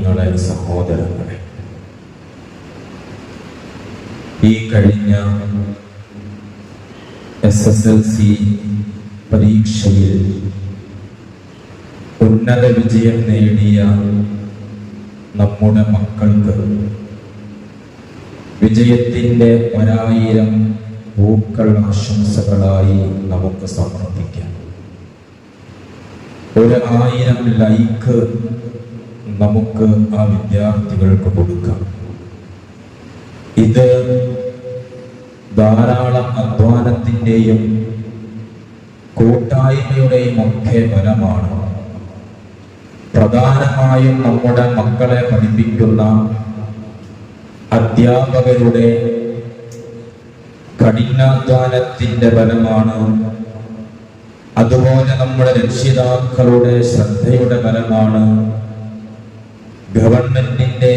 മുഅ്മിനീങ്ങളെ, സഹോദരങ്ങളെ, ഈ കഴിഞ്ഞ SSLC പരീക്ഷയിൽ ഉന്നത വിജയം നേടിയ നമ്മുടെ മക്കൾക്ക് വിജയത്തിൻ്റെ 1000 പൂക്കൾ ആശംസകളായി നമുക്ക് സമർപ്പിക്കാം. 1000 ലൈക്ക് നമുക്ക് ആ വിദ്യാർത്ഥികൾക്ക് കൊടുക്കാം. ഇത് ധാരാളം അധ്വാനത്തിൻ്റെയും കൂട്ടായ്മയുടെയും ഒക്കെ ഫലമാണ്. പ്രധാനമായും നമ്മുടെ മക്കളെ പഠിപ്പിക്കുന്ന അധ്യാപകരുടെ കഠിനാധ്വാനത്തിൻ്റെ ഫലമാണ്. അതുപോലെ നമ്മുടെ രക്ഷിതാക്കളുടെ ശ്രദ്ധയുടെ ഫലമാണ്. ഗവൺമെന്റിന്റെ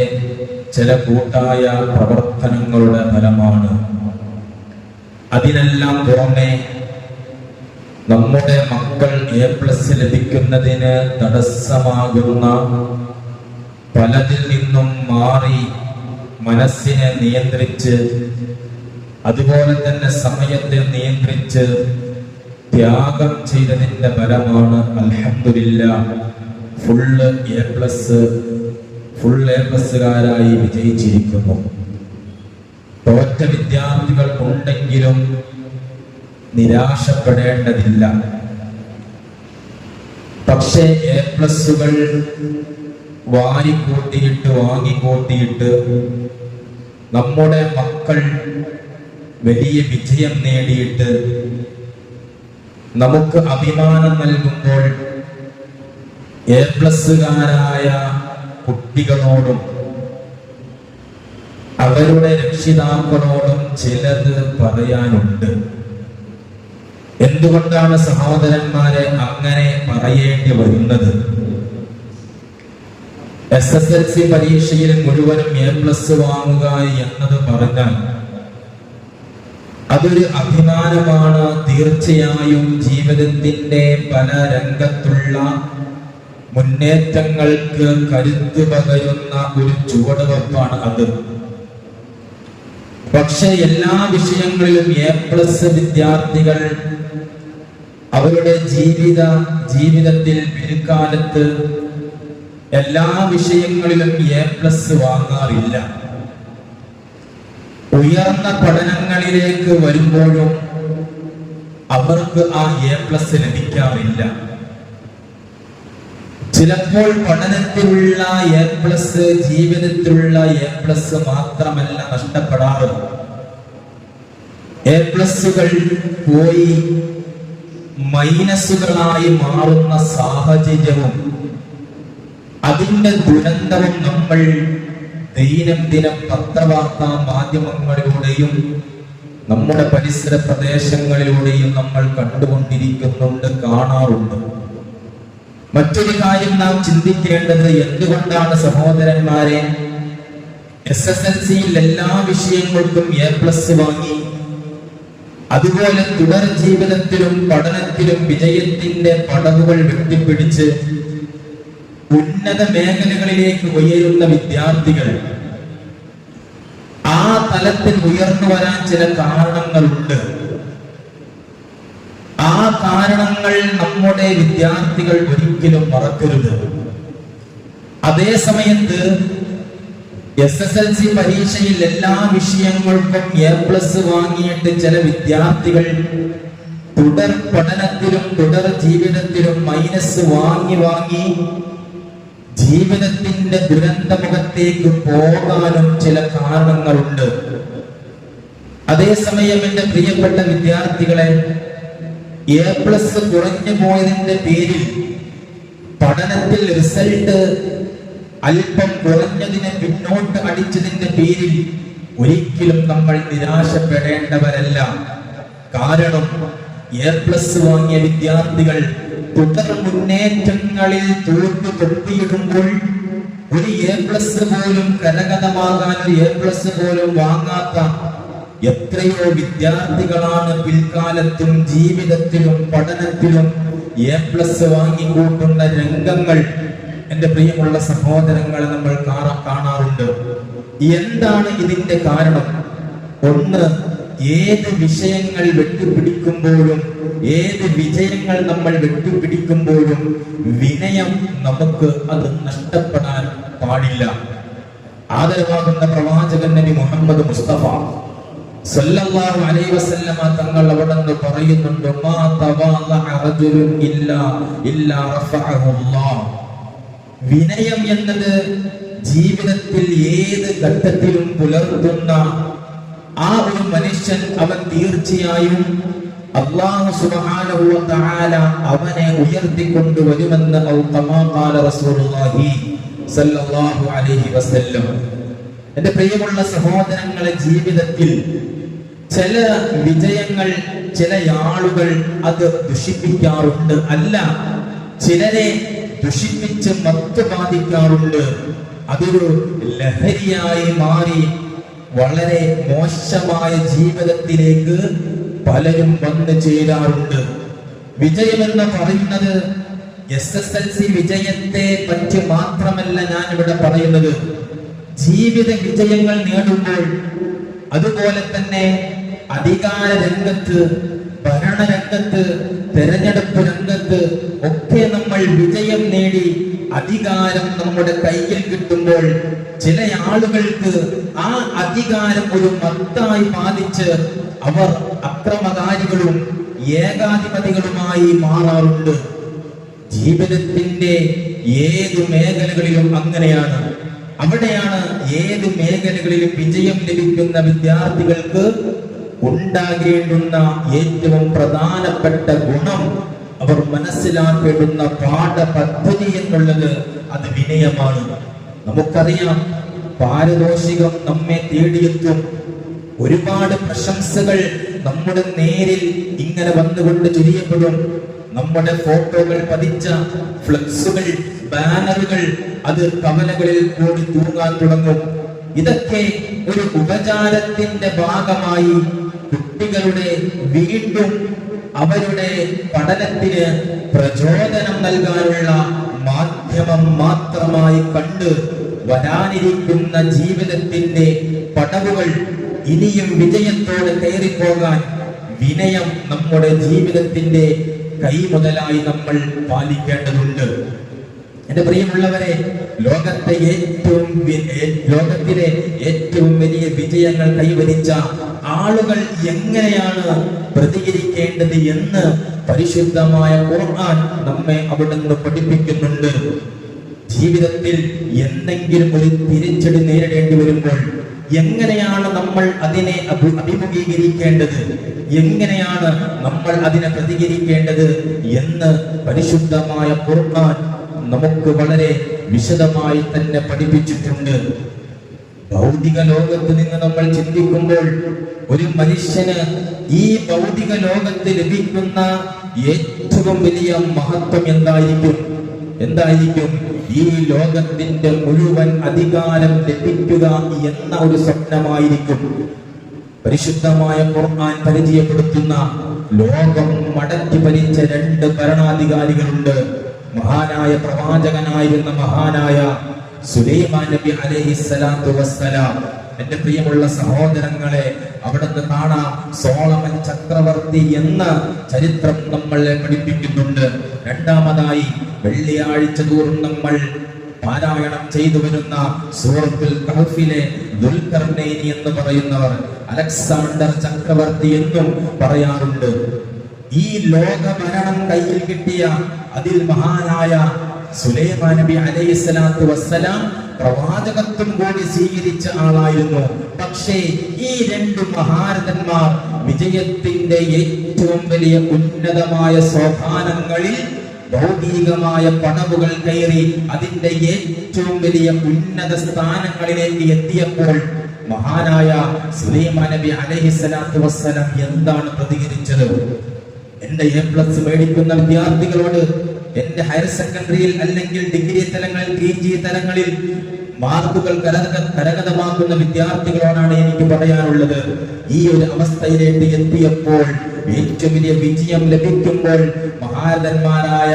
ചില കൂട്ടായ പ്രവർത്തനങ്ങളുടെ ഫലമാണ്. അതിനെല്ലാം പുറമെ നമ്മുടെ മക്കൾ A+ ലഭിക്കുന്നതിന് തടസ്സമാകുന്ന പലതിൽ നിന്നും മാറി മനസ്സിനെ നിയന്ത്രിച്ച്, അതുപോലെ തന്നെ സമയത്തെ നിയന്ത്രിച്ച് ത്യാഗം ചെയ്തതിന്റെ ഫലമാണ് അൽഹംദുലില്ലാഹ് ഫുൾ A+കാരായി വിജയിച്ചിരിക്കുന്നു. തോറ്റ വിദ്യാർത്ഥികൾ ഉണ്ടെങ്കിലും നിരാശപ്പെടേണ്ടതില്ല. പക്ഷേ A+കൾ വാങ്ങിക്കൂട്ടിയിട്ട് നമ്മുടെ മക്കൾ വലിയ വിജയം നേടിയിട്ട് നമുക്ക് അഭിമാനം നൽകുമ്പോൾ A+കാരായ കുട്ടികളോടും അവരുടെ രക്ഷിതാക്കളോടും ചിലത് പറയാനുണ്ട്. എന്തുകൊണ്ടാണ് സഹോദരന്മാരെ അങ്ങനെ പറയേണ്ടി വരുന്നത്? SSLC പരീക്ഷയിൽ മുഴുവനും A+ വാങ്ങുക എന്നത് പറഞ്ഞാൽ അതൊരു അഭിമാനമാണ്. തീർച്ചയായും ജീവിതത്തിന്റെ പല രംഗത്തുള്ള മുന്നേറ്റങ്ങൾക്ക് കരുത്തു പകരുന്ന ഒരു ചുവടുവെപ്പാണ് അത്. പക്ഷെ എല്ലാ വിഷയങ്ങളിലും A+ വിദ്യാർത്ഥികൾ അവരുടെ ജീവിതത്തിൽ പിൽക്കാലത്ത് എല്ലാ വിഷയങ്ങളിലും A+ വാങ്ങാറില്ല. ഉയർന്ന പഠനങ്ങളിലേക്ക് വരുമ്പോഴും അവർക്ക് ആ A+ ലഭിക്കാറില്ല. ചിലപ്പോൾ പഠനത്തിലുള്ള A+, ജീവിതത്തിലുള്ള A+ മാത്രമല്ല നഷ്ടപ്പെടാറ്. A+കൾ പോയി മൈനസുകളായി മാറുന്ന സാഹചര്യവും അതിന്റെ ദുരന്തവും നമ്മൾ ദൈനംദിനം പത്രവാർത്താ മാധ്യമങ്ങളിലൂടെയും നമ്മുടെ പരിസര പ്രദേശങ്ങളിലൂടെയും നമ്മൾ കണ്ടുകൊണ്ടിരിക്കുന്നുണ്ട്, കാണാറുണ്ട്. മറ്റൊരു കാര്യം നാം ചിന്തിക്കേണ്ടത്, എന്തുകൊണ്ടാണ് സഹോദരന്മാരെ SSLCയിൽ എല്ലാ വിഷയങ്ങൾക്കും A+ വാങ്ങി, അതുപോലെ തുടർ ജീവിതത്തിലും പഠനത്തിലും വിജയത്തിന്റെ പടവുകൾ വെട്ടിപ്പിടിച്ച് ഉന്നത മേഖലകളിലേക്ക് ഉയരുന്ന വിദ്യാർത്ഥികൾ ആ തലത്തിൽ ഉയർന്നു വരാൻ ചില കാരണങ്ങളുണ്ട്. ആ കാരണങ്ങൾ നമ്മുടെ വിദ്യാർത്ഥികൾ ഒരിക്കലും മറക്കരുത്. അതേ സമയത്ത് SSLC പരീക്ഷയിൽ എല്ലാ വിഷയങ്ങൾക്കും A+ വാങ്ങിയിട്ട് ചില വിദ്യാർത്ഥികൾ തുടർ പഠനത്തിലും തുടർ ജീവിതത്തിലും മൈനസ് വാങ്ങി ജീവിതത്തിന്റെ ദുരന്തമുഖത്തേക്ക് പോകാനും ചില കാരണങ്ങളുണ്ട്. അതേസമയം എന്റെ പ്രിയപ്പെട്ട വിദ്യാർത്ഥികളെ, A+ കുറഞ്ഞു പോയതിന്റെ പേരിൽ പഠനത്തിൽ റിസൾട്ട് അല്പം കുറഞ്ഞതിനെ പിന്നോട്ട് അടിച്ചതിന്റെ പേരിൽ ഒരിക്കലും നമ്മൾ നിരാശപ്പെടേണ്ടവരല്ല. കാരണം A+ വാങ്ങിയ വിദ്യാർത്ഥികൾ തുടർ മുന്നേറ്റങ്ങളിൽ തോറ്റു തൊട്ടിയിടുമ്പോൾ ഒരു A+ പോലും കരഗതമാകാൻ ഒരു A+ പോലും വാങ്ങാത്ത എത്രയോ വിദ്യാർത്ഥികളാണ് പിൽക്കാലത്തും ജീവിതത്തിലും പഠനത്തിലും A+ വാങ്ങിക്കൂട്ടുന്ന രംഗങ്ങൾ എന്റെ പ്രിയമുള്ള സഹോദരങ്ങളെ നമ്മൾ കാണാറുണ്ട്. എന്താണ് ഇതിന്റെ കാരണം? ഒന്ന്, ഏത് വിഷയങ്ങൾ വെട്ടിപ്പിടിക്കുമ്പോഴും ഏത് വിജയങ്ങൾ നമ്മൾ വെട്ടിപ്പിടിക്കുമ്പോഴും വിനയം നമുക്ക് അത് നഷ്ടപ്പെടാൻ പാടില്ല. ആദരവാകുന്ന പ്രവാചകൻ നബി മുഹമ്മദ് മുസ്തഫ സല്ലല്ലാഹു അലൈഹി വസല്ലമ തങ്ങൾ അവിടുന്ന് പറയുന്നുണ്ട്, മാ തവാദഅ റജുലുൻ ഇല്ലാ റഫഅഹു അല്ലാഹ്. വിനയം എന്നത് ജീവിതത്തിൽ ഏത് ഘട്ടത്തിലും പുലർത്തുന്ന ആ ഒരു മനുഷ്യൻ അവൻ തീർച്ചയായും അല്ലാഹു സുബ്ഹാനഹു വ തആല അവനെ ഉയർത്തിക്കൊണ്ടുവരുമെന്ന് കമാ ഖാല റസൂലുള്ളാഹി സല്ലല്ലാഹു അലൈഹി വസല്ലം. എന്റെ പ്രിയമുള്ള സഹോദരങ്ങളെ, ജീവിതത്തിൽ ചില വിജയങ്ങൾ ചില ആളുകൾ അത് ദുഷിപ്പിക്കാറുണ്ട്, അല്ല ചിലരെ ദുഷിപ്പിച്ച് മത്ത് ബാധിക്കാറുണ്ട്. അതൊരു ലഹരിയായി മാറി വളരെ മോശമായ ജീവിതത്തിലേക്ക് പലരും വന്നു ചേരാറുണ്ട്. വിജയമെന്ന് പറയുന്നത് SSLC വിജയത്തെ പറ്റി മാത്രമല്ല ഞാൻ ഇവിടെ പറയുന്നത്. ജീവിത വിജയങ്ങൾ നേടുമ്പോൾ, അതുപോലെ തന്നെ അധികാര രംഗത്ത്, ഭരണരംഗത്ത്, തെരഞ്ഞെടുപ്പ് രംഗത്ത് ഒക്കെ നമ്മൾ വിജയം നേടി അധികാരം നമ്മുടെ കയ്യിൽ കിട്ടുമ്പോൾ ചില ആളുകൾക്ക് ആ അധികാരം ഒരു മത്തായി ബാധിച്ച് അവർ അക്രമകാരികളും ഏകാധിപതികളുമായി മാറാറുണ്ട്. ജീവിതത്തിന്റെ ഏത് മേഖലകളിലും അങ്ങനെയാണ്. അവിടെയാണ് ഏത് മേഖലകളിലും വിജയം ലഭിക്കുന്ന വിദ്യാർത്ഥികൾക്ക് ഉണ്ടാകേണ്ടുന്ന ഏറ്റവും പ്രധാനപ്പെട്ട ഗുണം, അവർ മനസ്സിലാക്കേണ്ടുന്ന പാഠപദ്ധതി എന്നുള്ളത് അത് വിനയമാണ്. നമുക്കറിയാം, പാരിതോഷികം നമ്മെ തേടിയെത്തും. ഒരുപാട് പ്രശംസകൾ നമ്മുടെ നേരിൽ ഇങ്ങനെ വന്നുകൊണ്ട് ചൊരിയപ്പെടും. നമ്മുടെ ഫോട്ടോകൾ പതിച്ച ഫ്ലക്സുകൾ, ബാനറുകൾ അത് കവലകളിൽ കൂടി തൂങ്ങാൻ തുടങ്ങും. ഇതൊക്കെ ഒരു ഉപചാരത്തിന്റെ ഭാഗമായി കുട്ടികളുടെ വീണ്ടും അവരുടെ പഠനത്തിന് പ്രചോദനം നൽകാനുള്ള മാധ്യമം മാത്രമായി കണ്ട് വരാനിരിക്കുന്ന ജീവിതത്തിന്റെ പടവുകൾ ഇനിയും വിജയത്തോടെ കയറിപ്പോകാൻ വിനയം നമ്മുടെ ജീവിതത്തിന്റെ കൈമുതലായി നമ്മൾ പാലിക്കേണ്ടതുണ്ട്. എന്റെ പ്രിയമുള്ളവരെ, ലോകത്തിലെ ഏറ്റവും വലിയ വിജയങ്ങൾ കൈവരിച്ച ആളുകൾ എങ്ങനെയാണ് പ്രതികരിക്കേണ്ടത് എന്ന് പരിശുദ്ധമായ ഖുർആൻ നമ്മെ അവിടുന്ന് പഠിപ്പിക്കുന്നുണ്ട്. ജീവിതത്തിൽ എന്തെങ്കിലും ഒരു തിരിച്ചടി നേരിടേണ്ടി വരുമ്പോൾ എങ്ങനെയാണ് നമ്മൾ അതിനെ അഭിമുഖീകരിക്കേണ്ടത്, എങ്ങനെയാണ് നമ്മൾ അതിനെ പ്രതികരിക്കേണ്ടത് എന്ന് പരിശുദ്ധമായ ഖുർആൻ നമുക്ക് വളരെ വിശദമായി തന്നെ പഠിപ്പിച്ചിട്ടുണ്ട്. ഭൗതിക ലോകത്ത് നിന്ന് നമ്മൾ ചിന്തിക്കുമ്പോൾ ഒരു മനുഷ്യന് ഈ ഭൗതിക ലോകത്ത് ലഭിക്കുന്ന ഏറ്റവും വലിയ മഹത്വം എന്തായിരിക്കും? ഈ ലോകത്തിന്റെ മുഴുവൻ അധികാരം ലഭിക്കുക എന്ന ഒരു സ്വപ്നമായിരിക്കും. പരിശുദ്ധമായ ഖുർആൻ പരിചയപ്പെടുത്തുന്ന ലോകം മടക്കി ഭരിച്ച 2 ഭരണാധികാരികളുണ്ട്. മഹാനായ പ്രവാചകനായിരുന്ന മഹാനായ സുലൈമാൻ നബി അലൈഹിസ്സലാത്തു വസ്സലാം. എന്റെ പ്രിയമുള്ള സഹോദരങ്ങളെ, അവിടുന്ന് കാണാം സോളമൻ ചക്രവർത്തി എന്ന ചരിത്രം നമ്മളെ പഠിപ്പിക്കുന്നുണ്ട്. രണ്ടാമതായി വെള്ളിയാഴ്ച തോറും നമ്മൾ പാരായണം ചെയ്തു വരുന്ന സൂറത്തുൽ കഹ്ഫിലെ ദുൽഖർനൈനി എന്ന് പറയുന്നവർ അലക്സാണ്ടർ ചക്രവർത്തി എന്നും പറയാറുണ്ട്. ഈ ലോകഭരണം കയ്യിൽ കിട്ടിയ അതിൽ മഹാനായ സുലൈമാൻ നബി അലൈഹിസ്സലാത്തു വസ്സലാം പ്രവാചകത്വം കൂടി സ്വീകരിച്ച ആളായിരുന്നു. പക്ഷേ ഈ 2 മഹാരഥന്മാർ വിജയത്തിന്റെ ഏറ്റവും വലിയ ഉന്നതമായ സോപാനങ്ങളിൽ ഭൗതികമായ പടവുകൾ കയറി അതിന്റെ ഏറ്റവും വലിയ ഉന്നത സ്ഥാനങ്ങളിലേക്ക് എത്തിയപ്പോൾ മഹാനായ സുലൈമാൻ നബി അലൈഹിസ്സലാത്തു വസ്സലാം എന്താണ് പ്രതികരിച്ചത്? എന്റെ A+ മേടിക്കുന്ന വിദ്യാർത്ഥികളോട്, എന്റെ ഹയർ സെക്കൻഡറിയിൽ അല്ലെങ്കിൽ ഡിഗ്രി തലങ്ങളിൽ PG തലങ്ങളിൽ മാർക്കുകൾ കരഗതമാക്കുന്ന വിദ്യാർത്ഥികളോടാണ് എനിക്ക് പറയാനുള്ളത്. ഈ ഒരു അവസ്ഥയിലേക്ക് എത്തിയപ്പോൾ ഏറ്റവും വലിയ വിജയം ലഭിക്കുമ്പോൾ മഹാരഥന്മാരായ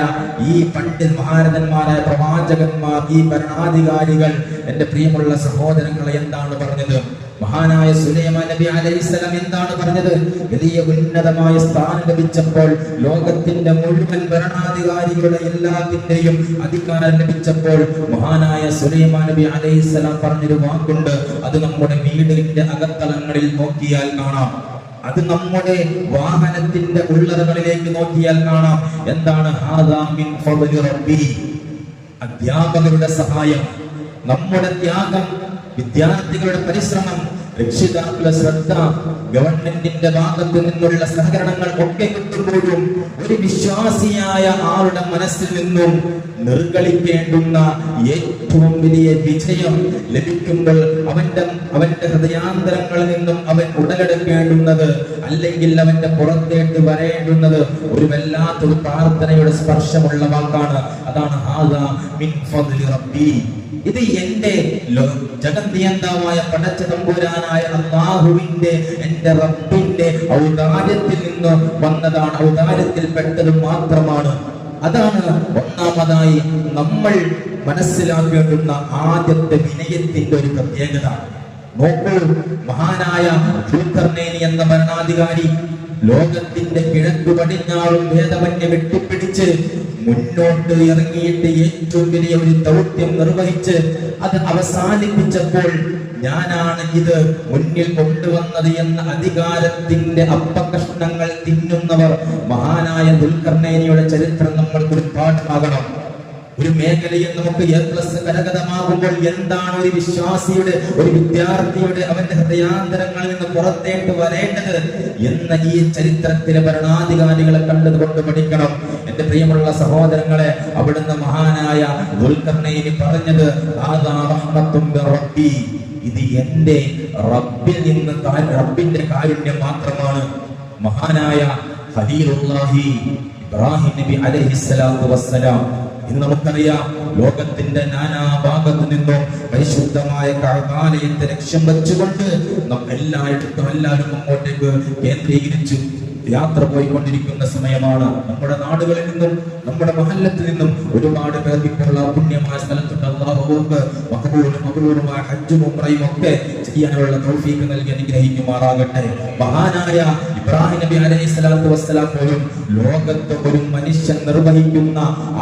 പ്രവാചകന്മാർ, ഈ ഭരണാധികാരികൾ, എന്റെ പ്രിയമുള്ള സഹോദരങ്ങളെ എന്താണ് പറഞ്ഞത്? മഹാനായ സുലൈമാൻ നബി അലൈഹിസ്സലാം എന്താണ് പറഞ്ഞത്? വലിയ ഉന്നതമായ സ്ഥാനം ലഭിച്ചപ്പോൾ, ലോകത്തിന്റെ മുഴുവൻ ഭരണാധികാരികളുടെ എല്ലാത്തിന്റെയും അധികാരം ലഭിച്ചപ്പോൾ മഹാനായ സുലൈമാൻ നബി അലൈഹിസ്സലാം പറഞ്ഞൊരു വാക്കുണ്ട്. അത് നമ്മുടെ വീടിന്റെ അകത്തളങ്ങളിൽ നോക്കിയാൽ കാണാം, അത് നമ്മുടെ വാഹനത്തിന്റെ ഉള്ളറകളിലേക്ക് നോക്കിയാൽ കാണാം. എന്താണ്? ഹാദാ മിൻ ഫദ്ലി റബ്ബി. അധ്യാപകരുടെ സഹായം, നമ്മുടെ ത്യാഗം, വിദ്യാർത്ഥികളുടെ പരിശ്രമം, രക്ഷിതാക്കളുടെ ശ്രദ്ധ, ഗവൺമെന്റിന്റെ ഭാഗത്തു നിന്നുള്ള സഹകരണങ്ങൾ ഒക്കെ കിട്ടുമ്പോഴും ഒരു വിശ്വാസിയായ ആളുടെ മനസ്സിൽ നിന്നും നിർഗളിക്കേണ്ടുന്ന ഏറ്റവും വലിയ വിജയം ലഭിക്കുമ്പോൾ അവന്റെ ഹൃദയാന്തരങ്ങളിൽ നിന്നും അവൻ ഉടലെടുക്കേണ്ടുന്നത്, അല്ലെങ്കിൽ അവന്റെ പുറത്തേക്ക് വരേണ്ടുന്നത് ഒരു വല്ലാത്തൊരു പ്രാർത്ഥനയുടെ സ്പർശമുള്ള വാക്കാണ്. അതാണ് ഹാദാ മിൻ ഫദ്ലി റബ്ബി. ഇത് എന്റെ ജഗന്നിയന്താവായ പടച്ച തമ്പുരാനായ അല്ലാഹുവിന്റെ, എന്റെ റബ്ബിന്റെ ഔദാര്യത്തിൽ നിന്ന് വന്നതാണ്, ഔദാര്യത്തിൽ പെട്ടത് മാത്രമാണ്. അതാണ് ഒന്നാമതായി നമ്മൾ മനസ്സിലാക്കേണ്ടുന്ന ആദ്യത്തെ വിനയത്തിന്റെ ഒരു പ്രത്യേകത. നോക്കൂ, മഹാനായ ദുൽഖർനൈൻ എന്ന ഭരണാധികാരി ലോകത്തിന്റെ കിഴക്കു പടിഞ്ഞാറും ഭേദമന്യേ വെട്ടിപ്പിടിച്ച് മുന്നോട്ട് ഇറങ്ങിയിട്ട് ഏറ്റവും വലിയ ഒരു ദൗത്യം നിർവഹിച്ച് അത് അവസാനിപ്പിച്ചപ്പോൾ, ഞാനാണ് ഇത് മുന്നിൽ കൊണ്ടുവന്നത് എന്ന അധികാരത്തിന്റെ അപ്പകഷ്ണങ്ങൾ തിന്നുന്നവർ മഹാനായ ദുൽഖർനൈനിയുടെ ചരിത്രം നമ്മൾക്ക് ഒരു പാഠമാകണം. ഒരു മേഖലയിൽ നമുക്ക് A+ കരഗതമാകുമ്പോൾ എന്താണ് ഒരു വിശ്വാസിയുടെ, ഒരു വിദ്യാർത്ഥിയുടെ അവന്റെ ഹൃദയാന്തരങ്ങളിൽ നിന്ന് പുറത്തേക്ക് വരേണ്ടത് എന്ന ഈ ചരിത്രത്തിലെ ഭരണാധികാരികളെ കണ്ടതുകൊണ്ട് പഠിക്കണം. എന്റെ പ്രിയമുള്ള സഹോദരങ്ങളെ, അവിടുന്ന് മഹാനായ ദുൽഖർനൈനി പറഞ്ഞത് ഹാദാ റഹ്മത്തുൻ മിർ റബ്ബി. ഇത് എന്റെ റബ്ബിൽ നിന്ന്, റബ്ബിന്റെ കാരുണ്യം മാത്രമാണ്. മഹാനായ ഖലീലുല്ലാഹി ഇബ്രാഹിം നബി അലൈഹിസ്സലാത്തു വസ്സലാം, ഇന്ന് നമുക്കറിയാം, ലോകത്തിന്റെ നാനാഭാഗത്തു നിന്നും പരിശുദ്ധമായ കഅബാലയത്തെ ലക്ഷ്യം വെച്ചുകൊണ്ട് എല്ലാവരും അങ്ങോട്ടേക്ക് കേന്ദ്രീകരിച്ചു യാത്ര പോയിക്കൊണ്ടിരിക്കുന്ന സമയമാണ്. നമ്മുടെ നാടുകളിൽ നിന്നും നമ്മുടെ മഹല്ലത്തിൽ നിന്നും ഒരുപാട് പേർ ഇപ്പോൾ ആ പുണ്യമായ സ്ഥലത്തുണ്ട്. അല്ലാഹുവേ മഖബൂലുമായ ഹജ്ജും ഉംറയും ഒക്കെ ചെയ്യാനുള്ള തൗഫീഖ് നൽകി അനുഗ്രഹിക്കുമാറാകട്ടെ. മഹാനായ ഇബ്രാഹിം നബി അലൈഹിസ്സലാത്തു വസ്സലാം പോലും ലോകത്ത് ഒരു മനുഷ്യൻ നിർവഹിക്കുന്ന,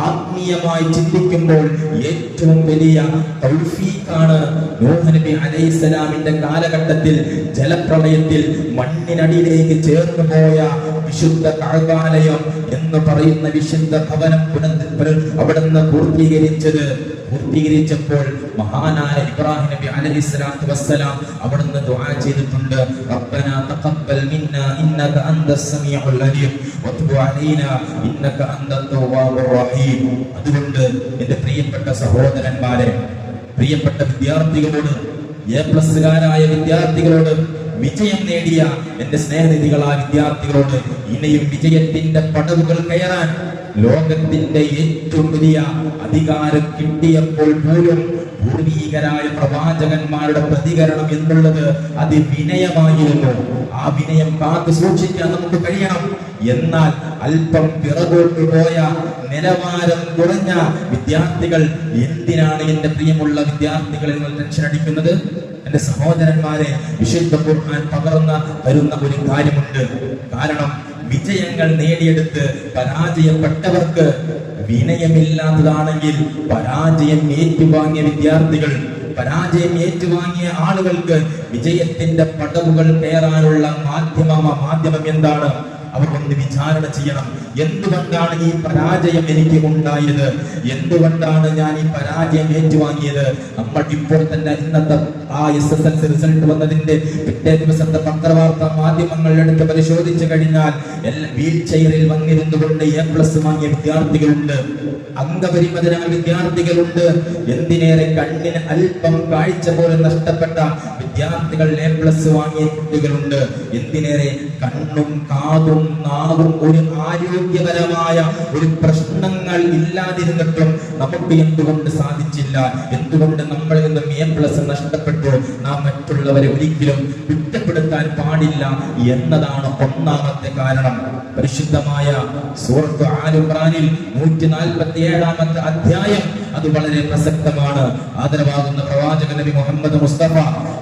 ആത്മീയമായി ചിന്തിക്കുമ്പോൾ ഏറ്റവും വലിയ തൗഫീഖാണ് നൂഹ് നബി അലൈഹിസ്സലാമിന്റെ കാലഘട്ടത്തിൽ ജലപ്രളയത്തിൽ മണ്ണിനടിയിലേക്ക് ചേർന്നു പോയ വിശുദ്ധ കഅബാലയം എന്ന് പറയുന്ന വിശുദ്ധ ഭവനം അവിടുന്ന് പൂർത്തീകരിച്ചപ്പോൾ മഹാനായ ഇബ്രാഹിം നബി അലൈഹിസ്സലാത്തു വസ്സലാം അവിടുന്ന് ദുആ ചെയ്തിട്ടുണ്ട്. റബ്ബനാ തഖബ്ബൽ മിന്നാ ഇന്നക അന്തസ് സമീഉൽ അലീം വതുബ് അലൈനാ ഇന്നക അന്തത് തവ്വാബുർ റഹീം. അതുകൊണ്ട് എന്റെ പ്രിയപ്പെട്ട സഹോദരന്മാരെ, പ്രിയപ്പെട്ട വിദ്യാർത്ഥികളോട്, A+കാരായ വിദ്യാർത്ഥികളോട്, വിജയം നേടിയ എന്റെ സ്നേഹനിധികളായ വിദ്യാർത്ഥികളോട്, ഇനിയും വിജയത്തിന്റെ പടവുകൾ കയറാൻ, ലോകത്തിന്റെ ഏറ്റവും വലിയ അധികാരം കിട്ടിയപ്പോൾ പോലും പൂർവീകരായ പ്രവാചകന്മാരുടെ പ്രതികരണം എന്നുള്ളത് അത് വിനയമായിരുന്നു. ആ വിനയം കാത്തു സൂക്ഷിക്കാൻ നമുക്ക് കഴിയണം. എന്നാൽ അല്പം പിറകോട്ട് പോയ, നിലവാരം കുറഞ്ഞ വിദ്യാർത്ഥികൾ എന്തിനാണ് എന്റെ പ്രിയമുള്ള വിദ്യാർത്ഥികളെ ടെൻഷൻ അടിക്കുന്നത്? എന്റെ സഹോദരന്മാരെ, വിശുദ്ധ ഖുർആൻ പകർന്നു തരുന്ന ഒരു കാര്യമുണ്ട്. കാരണം വിജയങ്ങൾ നേടിയെടുത്ത് പരാജയപ്പെട്ടവർക്ക് വിനയമില്ലാത്തതാണെങ്കിൽ, പരാജയം ഏറ്റുവാങ്ങിയ വിദ്യാർത്ഥികൾ, പരാജയം ഏറ്റുവാങ്ങിയ ആളുകൾക്ക് വിജയത്തിന്റെ പടവുകൾ കയറാനുള്ള മാധ്യമം എന്താണ്? അവർ ഒന്ന് വിചാരണ ചെയ്യണം. എന്തുകൊണ്ടാണ് ഈ പരാജയം എനിക്ക് ഉണ്ടായത്? എന്തുകൊണ്ടാണ് ഞാൻ ഈ പരാജയം ഏറ്റുവാങ്ങിയത്? നമ്മൾ ഇപ്പോൾ തന്നെ ഇന്നത്തെ ആ SSLC റിസൾട്ട് വന്നതിന്റെ പിറ്റേ ദിവസത്തെ പത്രവാർത്താ മാധ്യമങ്ങൾ എടുത്ത് പരിശോധിച്ചു കഴിഞ്ഞാൽ വീൽ ചെയറിൽ വന്നിരുന്നു കൊണ്ട് A+ വാങ്ങിയ വിദ്യാർത്ഥികളുണ്ട്, അംഗപരിമിതരായ വിദ്യാർത്ഥികളുണ്ട്, എന്തിനേറെ കണ്ണിന് അല്പം കാഴ്ച പോലും നഷ്ടപ്പെട്ട വിദ്യാർത്ഥികൾ A+ വാങ്ങിയ കുട്ടികളുണ്ട്, എന്തിനേറെ കണ്ണും കാതും നാക്കും ഒരു ആരോഗ്യപരമായ ഒരു പ്രശ്നങ്ങൾ ഇല്ലാതിരുന്നിട്ടും നമുക്ക് എന്തുകൊണ്ട് സാധിച്ചില്ല? എന്തുകൊണ്ട് നമ്മളിൽ നിന്നും A+ നഷ്ടപ്പെട്ടു? നാം മറ്റുള്ളവരെ ഒരിക്കലും കുറ്റപ്പെടുത്താൻ പാടില്ല എന്നതാണ് ഒന്നാമത്തെ കാരണം. പരിശുദ്ധമായ സൂറത്ത് ആൽ ഇംറാനിൽ 147-ാമത്തെ അധ്യായം അത് വളരെ പ്രസക്തമാണ്. ആദരവാകുന്ന പ്രവാചകൻ നബി മുഹമ്മദ് മുസ്തഫ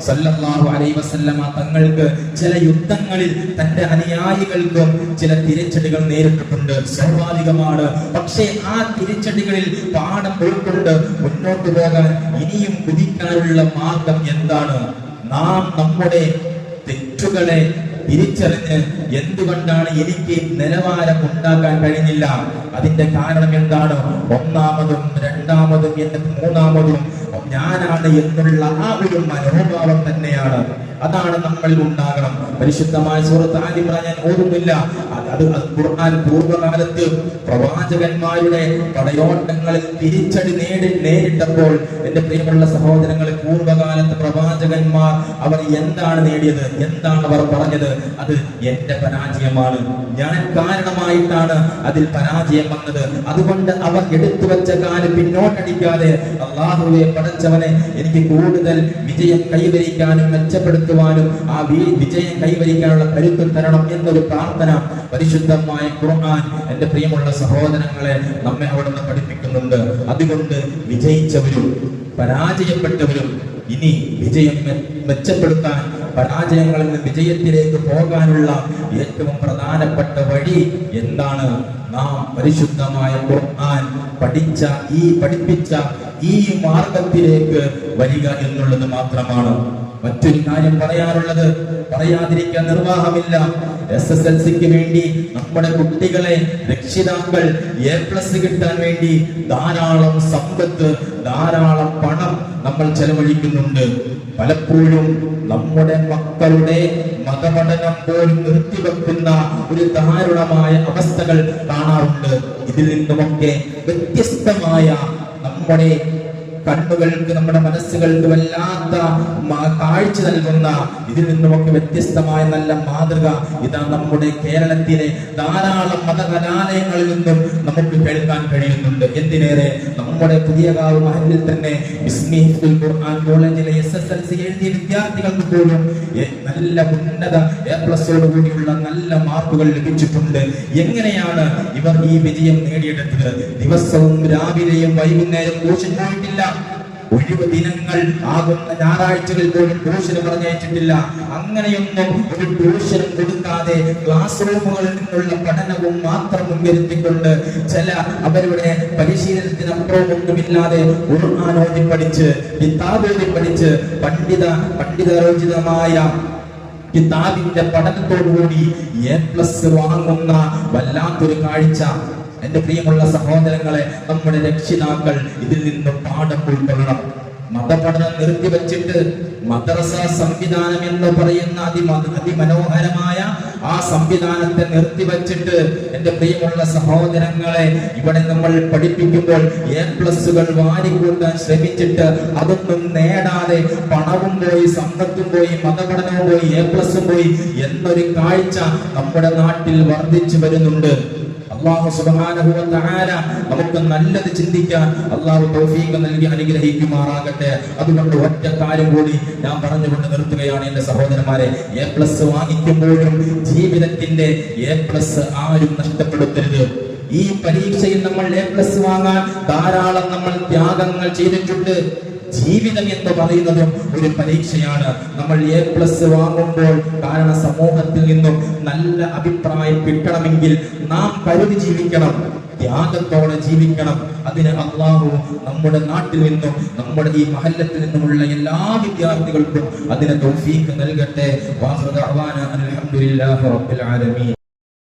സല്ലല്ലാഹു അലൈഹി വസല്ലമ തങ്ങൾക്ക് ചില യുദ്ധങ്ങളിൽ തന്റെ അനുയായികൾക്കും ചില തിരിച്ചടികൾ നേരിട്ടിട്ടുണ്ട്. സ്വാഭാവികമാണ്. പക്ഷേ ആ തിരിച്ചടികളിൽ പാഠം ഉൾക്കൊണ്ട് മുന്നോട്ട് പോകാൻ ഇനിയും കുതിക്കാനുള്ള മാർഗം എന്താണ്? നാം നമ്മുടെ തെറ്റുകളെ തിരിച്ചറിഞ്ഞ് എന്തുകൊണ്ടാണ് എനിക്ക് നിലവാരം ഉണ്ടാക്കാൻ കഴിഞ്ഞില്ല, അതിന്റെ കാരണം എന്താണ്? ഒന്നാമതും രണ്ടാമതും മൂന്നാമതും ഞാനാണ് എന്നുള്ള ആ ഒരു മനോഭാവം തന്നെയാണ്. അതാണ് നമ്മളിൽ ഉണ്ടാകണം. പരിശുദ്ധമായ സൂറത്ത് ആൽ ഇംറാൻ ഞാൻ ഓർക്കുന്നില്ല, അത് ഖുർആൻ പൂർവ്വകാലത്ത് പ്രവാചകന്മാരുടെ പടയോട്ടങ്ങളിൽ തിരിച്ചടി നേരിട്ടപ്പോൾ എന്റെ പ്രിയമുള്ള സഹോദരങ്ങളെ, പൂർവ്വകാലത്ത് പ്രവാചകന്മാർ അവർ എന്താണ് നേടിയത്? എന്താണ് അവർ പറഞ്ഞത്? അത് എന്റെ പരാജയമാണ്, ഞാൻ കാരണമായിട്ടാണ് അതിൽ പരാജയം വന്നത്. അതുകൊണ്ട് അവർ എടുത്തു വെച്ച കാല് പിന്നോട്ടടിക്കാതെ അല്ലാഹുവേ പടച്ചവനെ, എനിക്ക് കൂടുതൽ വിജയം കൈവരിക്കാനും മെച്ചപ്പെടുത്തുവാനും ആ വിജയം കൈവരിക്കാനുള്ള കരുത്ത് തരണം എന്നൊരു പ്രാർത്ഥന പരിശുദ്ധമായ ഖുർആൻ എന്റെ പ്രിയമുള്ള സഹോദരങ്ങളെ നമ്മെ അവിടുന്ന് പഠിപ്പിക്കുന്നുണ്ട്. അതുകൊണ്ട് വിജയിച്ചവരും പരാജയപ്പെട്ടവരും ഇനി വിജയം മെച്ചപ്പെടുത്താൻ, പരാജയങ്ങളിൽ നിന്ന് വിജയത്തിലേക്ക് പോകാനുള്ള ഏറ്റവും പ്രധാനപ്പെട്ട വഴി എന്താണ്? നാം പരിശുദ്ധമായ ഖുർആൻ പഠിപ്പിച്ച ഈ മാർഗത്തിലേക്ക് വരിക എന്നുള്ളത് മാത്രമാണ്. മറ്റൊരു കാര്യം പറയാനുള്ളത്, പറയാതിരിക്കാൻ നിർവാഹമില്ല. SSLCക്ക് വേണ്ടി നമ്മുടെ കുട്ടികളെ രക്ഷിതാക്കൾ A+ കിട്ടാൻ വേണ്ടി ധാരാളം സമ്പത്ത്, ധാരാളം പണം നമ്മൾ ചെലവഴിക്കുന്നുണ്ട്. പലപ്പോഴും നമ്മുടെ മക്കളുടെ മതപഠനം പോലും നിർത്തിവെക്കുന്ന ഒരു ദാരുണമായ അവസ്ഥകൾ കാണാറുണ്ട്. ഇതിൽ നിന്നുമൊക്കെ വ്യത്യസ്തമായ നമ്മുടെ കണ്ണുകൾക്ക്, നമ്മുടെ മനസ്സുകൾക്ക് വല്ലാത്ത കാഴ്ച നൽകുന്ന, ഇതിൽ നിന്നുമൊക്കെ വ്യത്യസ്തമായ നല്ല മാതൃക ഇതാ നമ്മുടെ കേരളത്തിലെ ധാരാളം മതകലാലയങ്ങളിൽ നിന്നും നമുക്ക് കേൾക്കാൻ കഴിയുന്നുണ്ട്. എന്തിനേറെ നമ്മുടെ പുതിയകാവ് മഹല്ലിൽ തന്നെ ബിസ്മി ഹിഫ്ദുൽ ഖുർആൻ കോളേജിലെ SSLC എഴുതിയ വിദ്യാർത്ഥികൾക്ക് പോലും നല്ല ഉന്നത A+ കൂടിയുള്ള നല്ല മാർക്കുകൾ ലഭിച്ചിട്ടുണ്ട്. എങ്ങനെയാണ് ഇവർ ഈ വിജയം നേടിയെടുത്തത്? ദിവസവും രാവിലെയും വൈകുന്നേരം ട്യൂഷൻ പോയിട്ടില്ല. ഒഴിവ് ദിനങ്ങൾ ആകുന്ന ഞായറാഴ്ചകളിൽ പോലും ട്യൂഷന് പറഞ്ഞയച്ചിട്ടില്ല. അങ്ങനെയൊന്നും ഒരു ട്യൂഷൻ കൊടുക്കാതെ ക്ലാസ് റൂമുകളിൽ നിന്നുള്ള പഠനവും മാത്രം മുൻകരുത്തിക്കൊണ്ട് ചില അവരുടെ പരിശീലനത്തിനപ്പുറമൊന്നുമില്ലാതെ ഖുർആൻ ഓതി പഠിച്ച്, കിതാബ് ഓതി പഠിച്ച്, പണ്ഡിതരോചിതമായ കിതാബിന്റെ പഠനത്തോടുകൂടി A+ വാങ്ങുന്ന വല്ലാത്തൊരു കാഴ്ച. എന്റെ പ്രിയമുള്ള സഹോദരങ്ങളെ, നമ്മുടെ രക്ഷിതാക്കൾ ഇതിൽ നിന്ന് പാഠം ഉൾക്കൊള്ളണം. മതപഠനം നിർത്തിവെച്ചിട്ട് മദ്രസ സംവിധാനം എന്ന് പറയുന്ന അതിമനോഹരമായ ആ സംവിധാനത്തെ നിർത്തിവെച്ചിട്ട് എന്റെ പ്രിയമുള്ള സഹോദരങ്ങളെ, ഇവിടെ നമ്മൾ പഠിപ്പിക്കുമ്പോൾ A+കൾ വാരിക്കൂട്ടാൻ ശ്രമിച്ചിട്ട് അതൊന്നും നേടാതെ പണവും പോയി, സമ്പത്തും പോയി, മതപഠനവും പോയി, A+ പോയി എന്നൊരു കാഴ്ച നമ്മുടെ നാട്ടിൽ വർദ്ധിച്ചു വരുന്നുണ്ട്. അല്ലാഹു സുബ്ഹാനഹു വ തആല നമുക്ക് നല്ലത് ചിന്തിക്കാൻ അല്ലാഹു തൗഫീഖ് നൽകി അനുഗ്രഹിക്കുമാറാകട്ടെ. അതുകൊണ്ട് ഒറ്റ കാര്യം കൂടി ഞാൻ പറഞ്ഞുകൊണ്ട് നിർത്തുകയാണ് എന്റെ സഹോദരന്മാരെ. A+ വാങ്ങിക്കുമ്പോഴും ജീവിതത്തിന്റെ A+ ആരും നഷ്ടപ്പെടുത്തരുത്. ഈ പരീക്ഷയിൽ നമ്മൾ A+ വാങ്ങാൻ ധാരാളം നമ്മൾ ത്യാഗങ്ങൾ ചെയ്തിട്ടുണ്ട്. ജീവിതം എന്ന് പറയുന്നതും ഒരു പരീക്ഷയാണ്. നമ്മൾ A+ വാങ്ങുമ്പോൾ, കാരണം സമൂഹത്തിൽ നിന്നും നല്ല അഭിപ്രായം കിട്ടണമെങ്കിൽ നാം കരുതി ജീവിക്കണം, ത്യാഗത്തോടെ ജീവിക്കണം. അതിന് അല്ലാഹു നമ്മുടെ നാട്ടിൽ നിന്നും നമ്മുടെ ഈ മഹല്ലത്തിൽ നിന്നുമുള്ള എല്ലാ വിദ്യാർത്ഥികൾക്കും അതിന് തൗഫീഖ് നൽകട്ടെ. വാഖിറു ദഅവാന അൽഹംദുലില്ലാഹി റബ്ബിൽ ആലമീൻ.